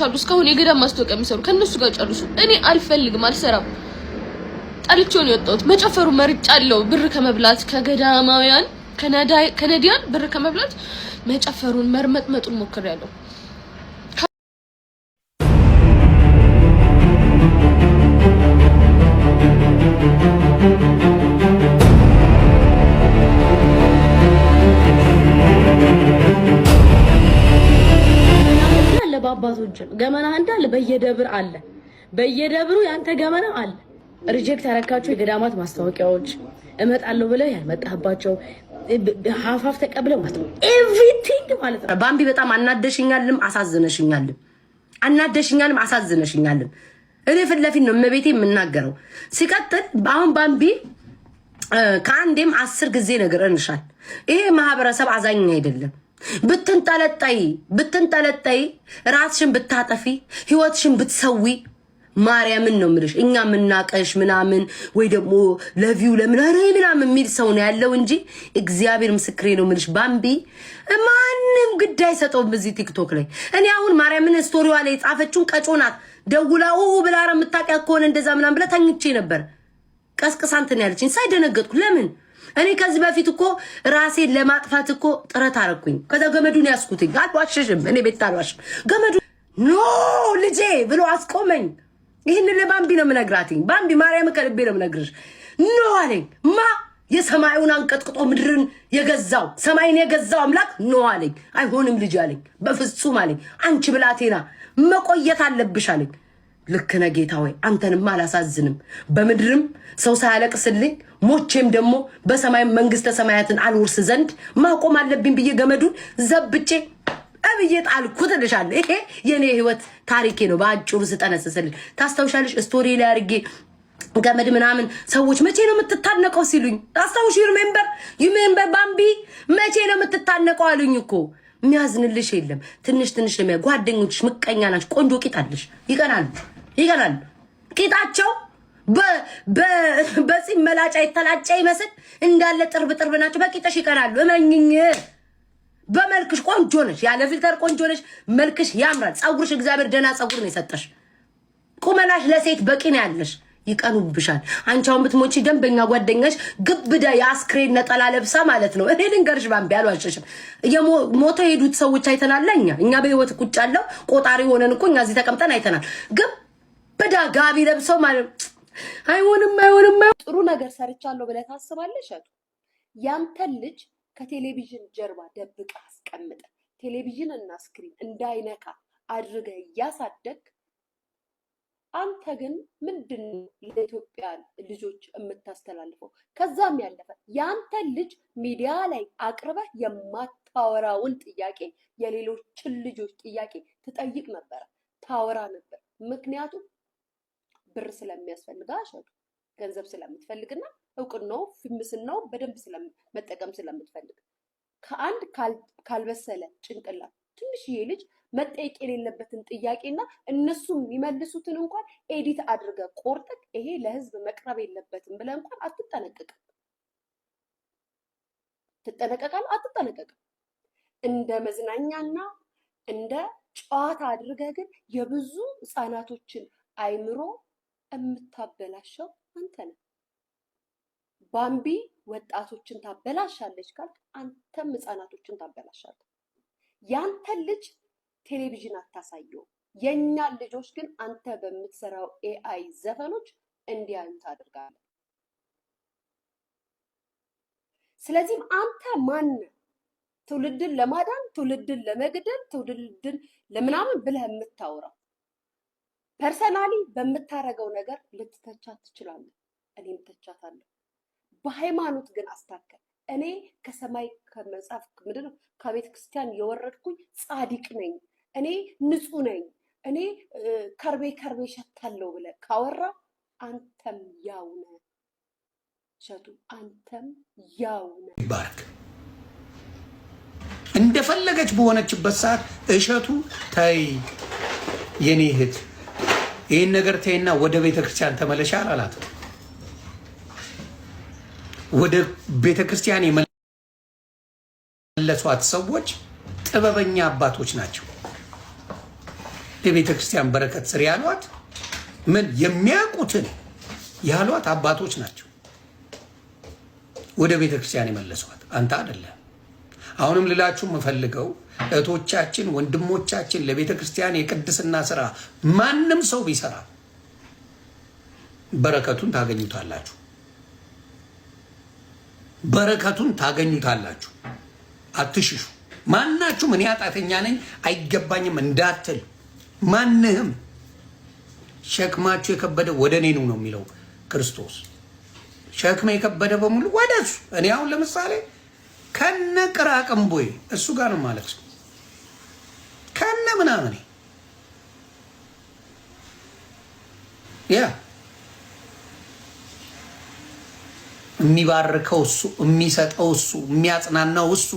አሉ እስካሁን የገዳም ማስታወቂያ የሚሰሩ ከነሱ ጋር ጨርሱ። እኔ አልፈልግም፣ አልሰራም። ጣልቼው ነው የወጣሁት። መጨፈሩ መርጫለሁ። ብር ከመብላት ከገዳማውያን ከነዲያን ብር ከመብላት መጨፈሩን መርመጥመጡን ሞክሬያለሁ። ለባባቶች ገመና እንዳለ በየደብር አለ። በየደብሩ ያንተ ገመና አለ። ሪጀክት ያረካቸው የገዳማት ማስታወቂያዎች እመጣለሁ ብለ ያልመጣህባቸው ሀፋፍ ተቀብለ ማለት ነው። ኤቭሪቲንግ ማለት ነው። ባምቢ በጣም አናደሽኛልም አሳዝነሽኛልም። እኔ ፊት ለፊት ነው መቤቴ የምናገረው። ሲቀጥል አሁን ባምቢ ከአንዴም 10 ጊዜ ነገር እንሻል። ይሄ ማህበረሰብ አዛኝ አይደለም። ብትንጠለጠይ ራስሽን ብታጠፊ ህይወትሽን ብትሰዊ ማርያምን ነው ምልሽ። እኛ ምናቀሽ ምናምን ወይ ደግሞ ለቪው ምናምን የሚል ሰው ነው ያለው እንጂ እግዚአብሔር ምስክሬ ነው ምልሽ። ባምቢ ማንም ግድ አይሰጠውም በዚህ ቲክቶክ ላይ። እኔ አሁን ማርያምን ስቶሪዋ ላይ ጻፈችውን ቀጮናት ደውላው ብላራ የምታውቂያ ከሆነ እንደዛ ምናምን ብለ ተኝቼ ነበር። ቀስቅሳንተን ያለችኝ ሳይደነገጥኩ ለምን እኔ ከዚህ በፊት እኮ ራሴን ለማጥፋት እኮ ጥረት አረኩኝ። ከዛ ገመዱን ያስኩትኝ አልዋሽሽም። እኔ ቤት አልዋሽም። ገመዱ ኖ ልጄ ብሎ አስቆመኝ። ይህን ለባምቢ ነው የምነግራትኝ። ባምቢ ማርያም ከልቤ ነው የምነግርሽ። ኖ አለኝ። የሰማዩን አንቀጥቅጦ ምድርን የገዛው ሰማይን የገዛው አምላክ ኖ አለኝ። አይሆንም ልጅ አለኝ። በፍጹም አለኝ። አንቺ ብላቴና መቆየት አለብሽ አለኝ። ልክ ነህ ጌታ ሆይ አንተንም አላሳዝንም። በምድርም ሰው ሳያለቅስልኝ ሞቼም ደግሞ በሰማይ መንግስተ ሰማያትን አልወርስ ዘንድ ማቆም አለብኝ ብዬ ገመዱን ዘብጬ አብዬ ጣልኩት እልሻለሁ። ይሄ የኔ ህይወት ታሪኬ ነው በአጭሩ ስጠነስስልሽ። ታስታውሻለሽ ስቶሪ ላይ አድርጌ ገመድ ምናምን ሰዎች መቼ ነው የምትታነቀው ሲሉኝ ታስታውሽ? ዩሜምበር ባምቢ መቼ ነው የምትታነቀው አሉኝ እኮ። የሚያዝንልሽ የለም። ትንሽ ነው ጓደኞችሽ ምቀኛ ናቸው። ቆንጆ ቂጥ አለሽ። ይቀናሉ ቂጣቸው በዚህ መላጫ የተላጨ ይመስል እንዳለ ጥርብ ናቸው። በቂጥሽ ይቀናሉ። እመኝኝ። በመልክሽ ቆንጆ ነሽ፣ ያለ ፊልተር ቆንጆ ነሽ። መልክሽ ያምራል። ጸጉርሽ እግዚአብሔር ደህና ጸጉር ነው የሰጠሽ። ቁመናሽ ለሴት በቂ ነው ያለሽ። ይቀኑብሻል። አንቻውን ብትሞቺ ደንበኛ ጓደኛሽ ግብዳ የአስክሬን ነጠላ ለብሳ ማለት ነው። እኔ ልንገርሽ ባምቢ አልዋሸሽም። የሞተ ሄዱት ሰዎች አይተናል። እኛ በህይወት ቁጭ ያለው ቆጣሪ ሆነን እኮ እኛ እዚህ ተቀምጠን አይተናል። ግብዳ ጋቢ ለብሰው ማለት አይሆንም። ጥሩ ነገር ሰርቻለሁ ብለህ ታስባለሽ? ያንተ ልጅ ከቴሌቪዥን ጀርባ ደብቀ አስቀምጠ ቴሌቪዥን እና ስክሪን እንዳይነካ አድርገ ያሳደግ አንተ ግን ምንድን ለኢትዮጵያ ልጆች የምታስተላልፈው? ከዛም ያለፈ ያንተ ልጅ ሚዲያ ላይ አቅርበህ የማታወራውን ጥያቄ የሌሎችን ልጆች ጥያቄ ትጠይቅ ነበር፣ ታወራ ነበር። ምክንያቱም ብር ስለሚያስፈልጋ አሸቱ ገንዘብ ስለምትፈልግና እውቅናው ፍምስናው በደንብ መጠቀም ስለምትፈልግ ከአንድ ካልበሰለ ጭንቅላት ትንሽዬ ልጅ መጠየቅ የሌለበትን ጥያቄና እነሱ የሚመልሱትን እንኳን ኤዲት አድርገ ቆርጠቅ ይሄ ለህዝብ መቅረብ የለበትም ብለህ እንኳን አትጠነቀቅም። አትጠነቀቅም። እንደ መዝናኛና እንደ ጨዋታ አድርገ ግን የብዙ ህፃናቶችን አይምሮ የምታበላሸው አንተ ነህ። ባምቢ ወጣቶችን ታበላሻለች ካልክ አንተም ህፃናቶችን ታበላሻለህ። ያንተ ልጅ ቴሌቪዥን አታሳየው። የኛ ልጆች ግን አንተ በምትሰራው ኤአይ ዘፈኖች እንዲያዩ ታደርጋለህ። ስለዚህም አንተ ማን ትውልድን ለማዳን ትውልድን ለመግደል ትውልድን ለምናምን ብለህ የምታወራው? ፐርሰናሊ በምታረገው ነገር ልትተቻት ትችላለህ። እኔም ተቻታለሁ። በሃይማኖት ግን አስታከል። እኔ ከሰማይ ከመጽሐፍ ምንድነው ከቤተ ክርስቲያን የወረድኩኝ ጻድቅ ነኝ፣ እኔ ንጹህ ነኝ፣ እኔ ከርቤ ሸታለሁ ብለህ ካወራ አንተም ያው ነህ ሸቱ፣ አንተም ያው ነህ። ይባረክ። እንደፈለገች በሆነችበት ሰዓት እሸቱ ተይ የኔ እህት ይሄን ነገር ተይና ወደ ቤተክርስቲያን ተመለሻል አላት። ወደ ቤተክርስቲያን የመለሷት ሰዎች ጥበበኛ አባቶች ናቸው። የቤተ ክርስቲያን በረከት ስር ያሏት ምን የሚያውቁትን ያሏት አባቶች ናቸው ወደ ቤተ ክርስቲያን የመለሷት፣ አንተ አይደለም። አሁንም ልላችሁ የምፈልገው እህቶቻችን፣ ወንድሞቻችን ለቤተ ክርስቲያን የቅድስና ስራ ማንም ሰው ቢሰራ በረከቱን ታገኙታላችሁ። በረከቱን ታገኙታላችሁ። አትሽሹ። ማናችሁም እኔ ኃጢአተኛ ነኝ አይገባኝም እንዳትል። ማንህም ሸክማችሁ የከበደ ወደ እኔ ነው የሚለው ክርስቶስ። ሸክሜ የከበደ በሙሉ ወደ እሱ። እኔ አሁን ለምሳሌ ከነ ቅራቅንቦዬ እሱ ጋር ነው ማለት ነው፣ ከነ ምናምን ያ የሚባርከው እሱ፣ የሚሰጠው እሱ፣ የሚያጽናናው እሱ።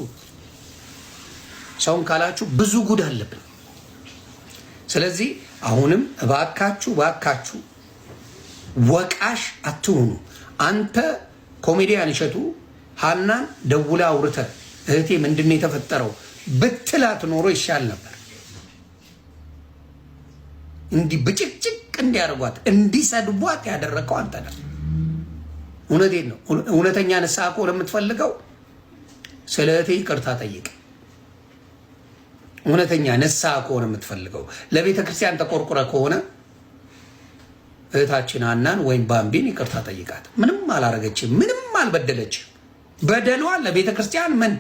ሰውን ካላችሁ ብዙ ጉድ አለብን። ስለዚህ አሁንም እባካችሁ እባካችሁ ወቃሽ አትሁኑ። አንተ ኮሜዲያን እሸቱ ሀናን ደውላ አውርተ እህቴ ምንድነው የተፈጠረው ብትላት ኖሮ ይሻል ነበር። እንዲህ ብጭቅጭቅ እንዲያደርጓት እንዲሰድቧት ያደረገው አንተ ነህ። እውነቴን ነው። እውነተኛ ንስሐ ከሆነ የምትፈልገው ስለ እህቴ ይቅርታ ጠይቅ። እውነተኛ ንስሐ ከሆነ የምትፈልገው ለቤተ ክርስቲያን ተቆርቁረ ከሆነ እህታችን ሀናን ወይም ባምቢን ይቅርታ ጠይቃት። ምንም አላረገችም፣ ምንም አልበደለችም። በደሏ ለቤተ ክርስቲያን ምን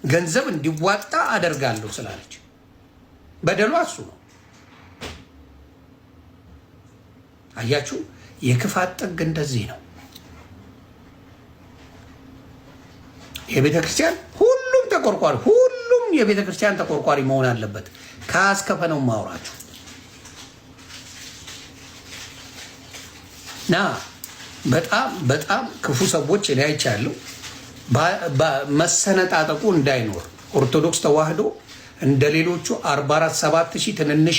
ገንዘብ እንዲዋጣ አደርጋለሁ ስላለች በደሏ እሱ ነው። አያችሁ፣ የክፋት ጥግ እንደዚህ ነው። የቤተ ክርስቲያን ሁሉም ተቆርቋሪ፣ ሁሉም የቤተ ክርስቲያን ተቆርቋሪ መሆን አለበት። ከአስከፈ ነው ማውራችሁ ና በጣም በጣም ክፉ ሰዎች እኔ አይቻለሁ። መሰነጣጠቁ እንዳይኖር ኦርቶዶክስ ተዋህዶ እንደ ሌሎቹ 44,000 ትንንሽ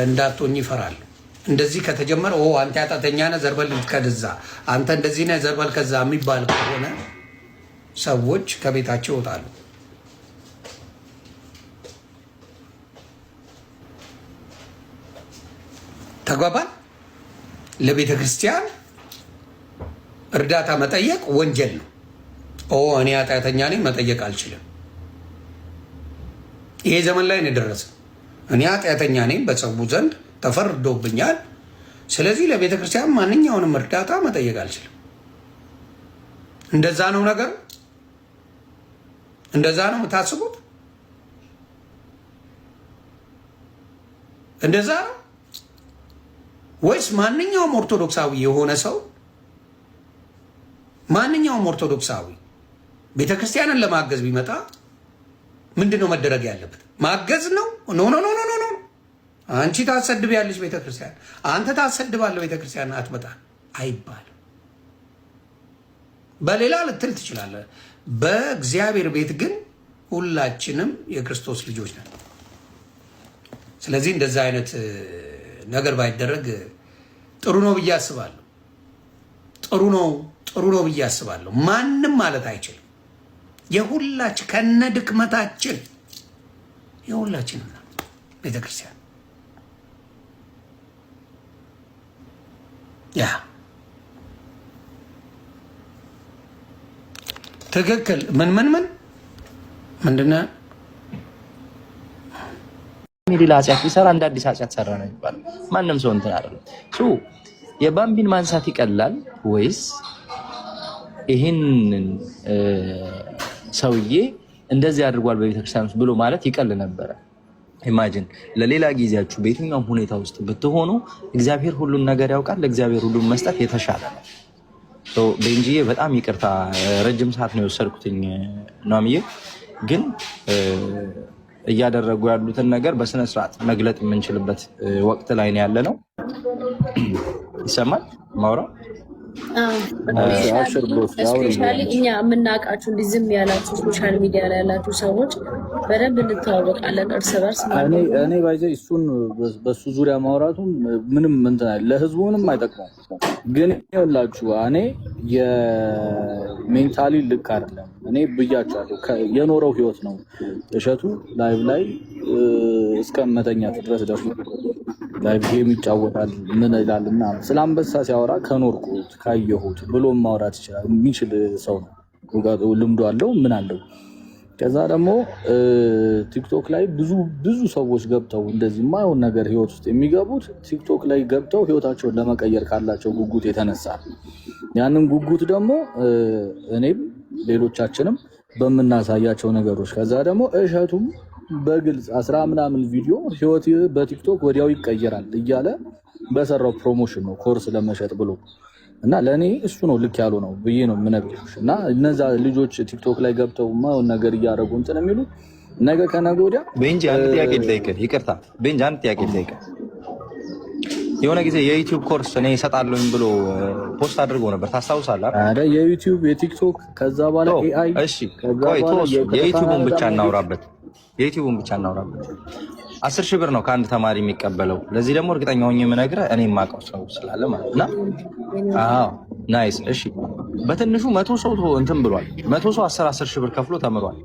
እንዳትሆኝ ይፈራሉ። እንደዚህ ከተጀመረ አንተ ያጣተኛ ነህ ዘርበል ከዛ፣ አንተ እንደዚህ ነህ ዘርበል ከዛ የሚባል ከሆነ ሰዎች ከቤታቸው ይወጣሉ። ተግባባን? ለቤተ ክርስቲያን እርዳታ መጠየቅ ወንጀል ነው። እኔ ኃጢአተኛ ነኝ መጠየቅ አልችልም። ይሄ ዘመን ላይ ነው የደረሰው። እኔ ኃጢአተኛ ነኝ በሰው ዘንድ ተፈርዶብኛል፣ ስለዚህ ለቤተ ክርስቲያን ማንኛውንም እርዳታ መጠየቅ አልችልም። እንደዛ ነው ነገር፣ እንደዛ ነው የምታስቡት? እንደዛ ነው ወይስ ማንኛውም ኦርቶዶክሳዊ የሆነ ሰው ማንኛውም ኦርቶዶክሳዊ ቤተክርስቲያንን ለማገዝ ቢመጣ ምንድነው መደረግ ያለበት? ማገዝ ነው? ኖ ኖ ኖ ኖ ኖ። አንቺ ታሰድቢያለሽ ቤተክርስቲያን፣ አንተ ታሰድባለህ ቤተክርስቲያን አትመጣ አይባልም። በሌላ ልትል ትችላለህ። በእግዚአብሔር ቤት ግን ሁላችንም የክርስቶስ ልጆች ነን። ስለዚህ እንደዛ አይነት ነገር ባይደረግ ጥሩ ነው ብዬ አስባለሁ። ጥሩ ነው ብዬ አስባለሁ። ማንም ማለት አይችልም። የሁላችን ከነ ድክመታችን የሁላችን ቤተክርስቲያን ያ ትክክል። ምንድነው ሌላ ኃጢአት ቢሰራ እንደ አዲስ ኃጢአት ሰራ ነው የሚባለው። ማንም ሰው እንትን አይደለም። የባምቢን ማንሳት ይቀላል ወይስ ይህንን ሰውዬ እንደዚህ አድርጓል በቤተክርስቲያን ውስጥ ብሎ ማለት ይቀል ነበረ? ኢማጂን ለሌላ ጊዜያችሁ በየትኛውም ሁኔታ ውስጥ ብትሆኑ እግዚአብሔር ሁሉን ነገር ያውቃል። ለእግዚአብሔር ሁሉን መስጠት የተሻለ ነው። ቤንጂዬ በጣም ይቅርታ፣ ረጅም ሰዓት ነው የወሰድኩትኝ ኗምዬ። ግን እያደረጉ ያሉትን ነገር በስነ ስርዓት መግለጥ የምንችልበት ወቅት ላይ ነው ያለ ነው። ይሰማል ማውራ ስፔሻሊ እኛ የምናውቃችሁ እንዲህ ዝም ያላችሁ ሶሻል ሚዲያ ላይ ያላችሁ ሰዎች በደንብ እንተዋወቃለን እርስ በርስ። እኔ ባይዘ እሱን በሱ ዙሪያ ማውራቱ ምንም እንትን ለህዝቡ ምንም አይጠቅመው። ግን ይኸውላችሁ እኔ የሜንታሊ ልክ አይደለም። እኔ ብያችኋለሁ፣ የኖረው ህይወት ነው እሸቱ ላይቭ ላይ እስከ መተኛት ድረስ ደርሶ ላይቭ ጌም ይጫወታል። ምን ይላል እና ስለ አንበሳ ሲያወራ ከኖርኩት ካየሁት ብሎ ማውራት ይችላል የሚችል ሰው ነው። ልምዶ አለው ምን አለው። ከዛ ደግሞ ቲክቶክ ላይ ብዙ ሰዎች ገብተው እንደዚህ የማይሆን ነገር ህይወት ውስጥ የሚገቡት ቲክቶክ ላይ ገብተው ህይወታቸውን ለመቀየር ካላቸው ጉጉት የተነሳ ያንን ጉጉት ደግሞ እኔም ሌሎቻችንም በምናሳያቸው ነገሮች ከዛ ደግሞ እሸቱም በግልጽ 10 ምናምን ቪዲዮ ህይወት በቲክቶክ ወዲያው ይቀየራል እያለ በሰራው ፕሮሞሽን ነው ኮርስ ለመሸጥ ብሎ እና ለኔ እሱ ነው ልክ ያሉ ነው ብዬ ነው የምነግርሽ። እና እነዛ ልጆች ቲክቶክ ላይ ገብተው ማውን ነገር እያደረጉ እንትን የሚሉ ነገ ከነገ ወዲያ ቤንጂ አንድ ጥያቄ ልጠይቅህ። ይቅርታ ቤንጂ አንድ ጥያቄ ልጠይቅህ። የሆነ ጊዜ የዩቲዩብ ኮርስ እኔ እሰጣለሁኝ ብሎ ፖስት አድርጎ ነበር ታስታውሳለህ? አረ የዩቲዩብ የቲክቶክ ከዛ በኋላ ኤአይ እሺ ቆይ ተወሱ። የዩቲዩብን ብቻ እናውራበት። 10 ሺህ ብር ነው ከአንድ ተማሪ የሚቀበለው። ለዚህ ደግሞ እርግጠኛ ሆኜ የምነግርህ እኔ የማውቀው ሰው ስላለ ማለት ነው። አዎ ናይስ። እሺ በትንሹ 100 ሰው እንትን ብሏል። 100 ሰው 10 ሺህ ብር ከፍሎ ተምሯል።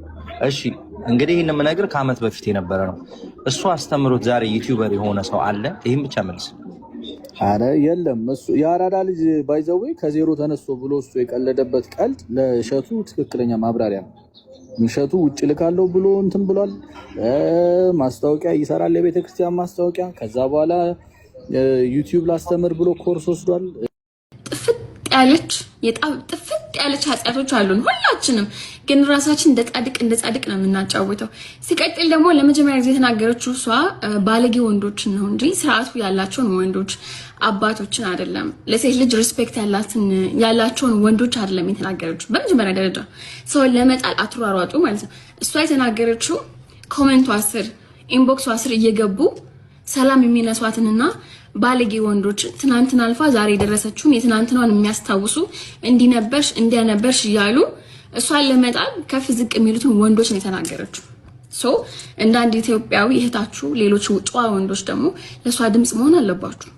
እሺ እንግዲህ ይህን የምነግርህ ከዓመት በፊት የነበረ ነው። እሱ አስተምሮት ዛሬ ዩቲዩበር የሆነ ሰው አለ? ይህም ብቻ መልስ። አረ የለም። እሱ የአራዳ ልጅ ባይዘዌ ከዜሮ ተነስቶ ብሎ እሱ የቀለደበት ቀልድ ለእሸቱ ትክክለኛ ማብራሪያ ነው። እሸቱ ውጭ ልካለው ብሎ እንትን ብሏል። ማስታወቂያ ይሰራል፣ የቤተክርስቲያን ማስታወቂያ። ከዛ በኋላ ዩቲዩብ ላስተምር ብሎ ኮርስ ወስዷል። ጥፍጥ ያለች ኃጢአቶች አሉን ሁላችንም፣ ግን ራሳችን እንደ ጻድቅ ነው የምናጫውተው። ሲቀጥል ደግሞ ለመጀመሪያ ጊዜ የተናገረችው እሷ ባለጌ ወንዶችን ነው እንጂ ስርዓቱ ያላቸውን ወንዶች አባቶችን አይደለም። ለሴት ልጅ ሪስፔክት ያላቸውን ወንዶች አይደለም የተናገረችው። በመጀመሪያ ደረጃ ሰውን ለመጣል አትሯሯጡ ማለት ነው። እሷ የተናገረችው ኮሜንቷ ስር ኢንቦክሷ ስር እየገቡ ሰላም የሚነሷትንና ባለጌ ወንዶች ትናንትና አልፋ ዛሬ የደረሰችውን የትናንትናውን የሚያስታውሱ እንዲነበርሽ እንዲያነበርሽ እያሉ እሷን ለመጣል ከፍ ዝቅ የሚሉትን ወንዶች ነው የተናገረችው። እንደ አንድ ኢትዮጵያዊ እህታችሁ ሌሎች ጨዋ ወንዶች ደግሞ ለእሷ ድምፅ መሆን አለባችሁ።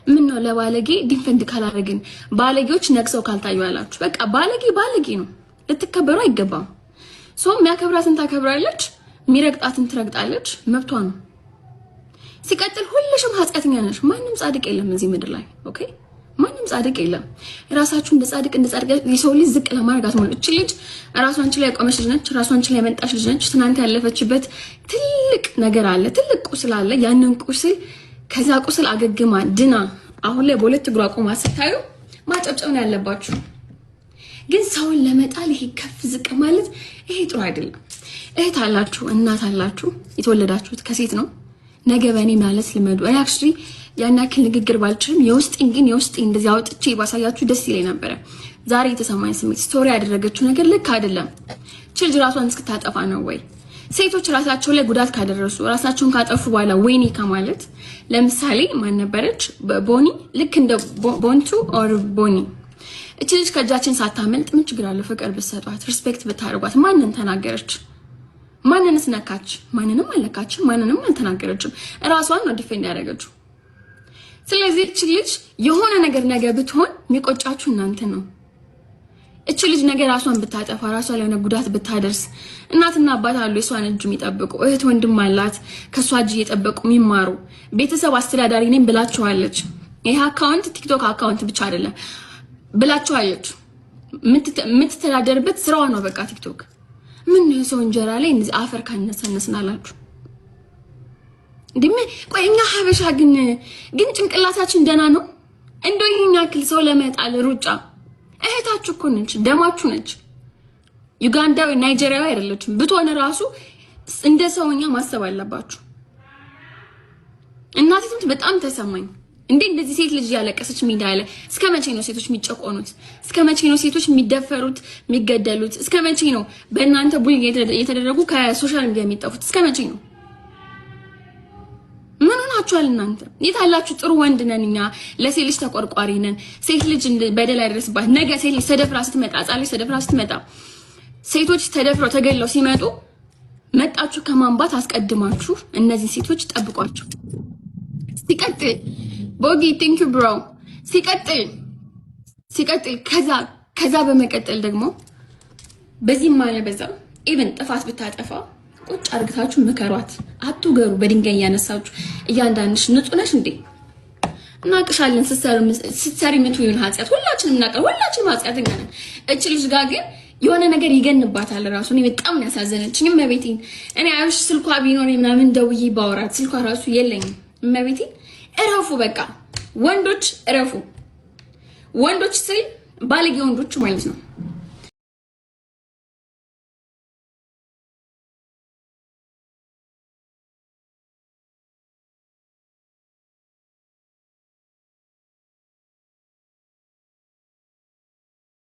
ምን ነው ለባለጌ ዲፌንድ ካላደረግን ባለጌዎች ነግሰው ካልታዩ ያላችሁ በቃ ባለጌ ነው፣ ልትከበሩ አይገባም። የሚያከብራትን ታከብራለች፣ የሚረግጣትን ትረግጣለች፣ መብቷ ነው። ሲቀጥል ሁልሽም ኃጢአተኛ ነሽ። ማንም ጻድቅ የለም እዚህ ምድር ላይ ኦኬ። ማንም ጻድቅ የለም። ራሳችሁ እንደ ጻድቅ የሰው ልጅ ዝቅ ለማድረግ አትሞሉ። እቺ ልጅ ራሷን ችላ ያቆመች ልጅ ነች። ራሷን ችላ የመጣች ልጅ ነች። ትናንት ያለፈችበት ትልቅ ነገር አለ፣ ትልቅ ቁስል አለ። ያንን ቁስል ከዛ ቁስል አገግማ ድና አሁን ላይ በሁለት እግሯ ቆማ ስታዩ ማጨብጨብ ነው ያለባችሁ። ግን ሰውን ለመጣል ይሄ ከፍ ዝቅ ማለት ይሄ ጥሩ አይደለም። እህት አላችሁ፣ እናት አላችሁ፣ የተወለዳችሁት ከሴት ነው። ነገ በእኔ ማለት ልመዱ። እኔ አክቹሊ ያን ያክል ንግግር ባልችልም የውስጤን እንደዚህ አውጥቼ ባሳያችሁ ደስ ይለኝ ነበረ። ዛሬ የተሰማኝ ስሜት ስቶሪ ያደረገችው ነገር ልክ አይደለም። ችልጅ ራሷን እስክታጠፋ ነው ወይ? ሴቶች ራሳቸው ላይ ጉዳት ካደረሱ ራሳቸውን ካጠፉ በኋላ ወይኔ ከማለት ለምሳሌ ማን ነበረች? ቦኒ፣ ልክ እንደ ቦንቱ ኦር ቦኒ። እቺ ልጅ ከእጃችን ሳታመልጥ ምን ችግር አለው? ፍቅር ብትሰጧት፣ ሪስፔክት ብታደርጓት። ማንን ተናገረች? ማንንስ ነካች? ማንንም አልነካችም፣ ማንንም አልተናገረችም። ራሷን ነው ዲፌንድ ያደረገችው። ስለዚህ እቺ ልጅ የሆነ ነገር ብትሆን የሚቆጫችሁ እናንተ ነው። እቺ ልጅ ነገር ራሷን ብታጠፋ፣ ራሷ ላይ ጉዳት ብታደርስ፣ እናትና አባት አሉ የሷን እጅ የሚጠብቁ፣ እህት ወንድም አላት ከሷ እጅ እየጠበቁ የሚማሩ፣ ቤተሰብ አስተዳዳሪ ነኝ ብላችኋለች። ይሄ አካውንት ቲክቶክ አካውንት ብቻ አይደለም ብላችኋለች። የምትተዳደርበት ስራዋ ነው በቃ ቲክቶክ። ምን ነው ሰው እንጀራ ላይ እንደዚህ አፈር ካነሰነስናላችሁ? ቆይ እኛ ሀበሻ ግን ጭንቅላታችን ደህና ነው? እንደው ይሄን ያክል ሰው ለመጣል ሩጫ። እህታችሁ እኮ ነች፣ ደማችሁ ነች። ዩጋንዳዊ ናይጄሪያዊ አይደለችም። ብትሆነ ራሱ እንደ ሰውኛ ማሰብ አለባችሁ። እናቴ በጣም ተሰማኝ። እንደዚህ ሴት ልጅ ያለቀሰች ሜዳ ላይ እስከ መቼ ነው ሴቶች የሚጨቆኑት? እስከ መቼ ነው ሴቶች የሚደፈሩት፣ የሚገደሉት? እስከ መቼ ነው በእናንተ ቡሊ የተደረጉ ከሶሻል ሚዲያ የሚጠፉት? እስከ መቼ ነው? ምን ሆናችኋል እናንተ? የታላችሁ? ጥሩ ወንድ ነን እኛ፣ ለሴት ልጅ ተቆርቋሪ ነን። ሴት ልጅ በደል አይደርስባት። ነገ ሴት ልጅ ተደፍራ ስትመጣ፣ ሕፃን ልጅ ተደፍራ ስትመጣ፣ ሴቶች ተደፍረው ተገለው ሲመጡ መጣችሁ ከማንባት አስቀድማችሁ እነዚህ ሴቶች ጠብቋቸው። ሲቀጥል ቦጊ ቴንክ ዩ ብሮ። ሲቀጥል ከዛ በመቀጠል ደግሞ በዚህ ማለ በዛ ኢቭን ጥፋት ብታጠፋ ቁጭ አርግታችሁ ምከሯት። አትገሩ በድንጋይ ያነሳችሁ። እያንዳንድሽ ንጹህ ነሽ እንዴ? እናቅሻለን። ስትሰሪ የምትውይውን ኃጢአት ሁላችንም እናቀር። ሁላችንም ኃጢአተኛ ነን። እች ልጅ ጋር ግን የሆነ ነገር ይገንባታል ራሱ። እኔ በጣም ያሳዘነችኝ እመቤቴን። እኔ አይሽ ስልኳ ቢኖር ምናምን ደውዬ ባወራት ስልኳ ራሱ የለኝም። እመቤቴን እረፉ፣ በቃ ወንዶች እረፉ። ወንዶች ስሪ ባለጌ ወንዶች ማለት ነው።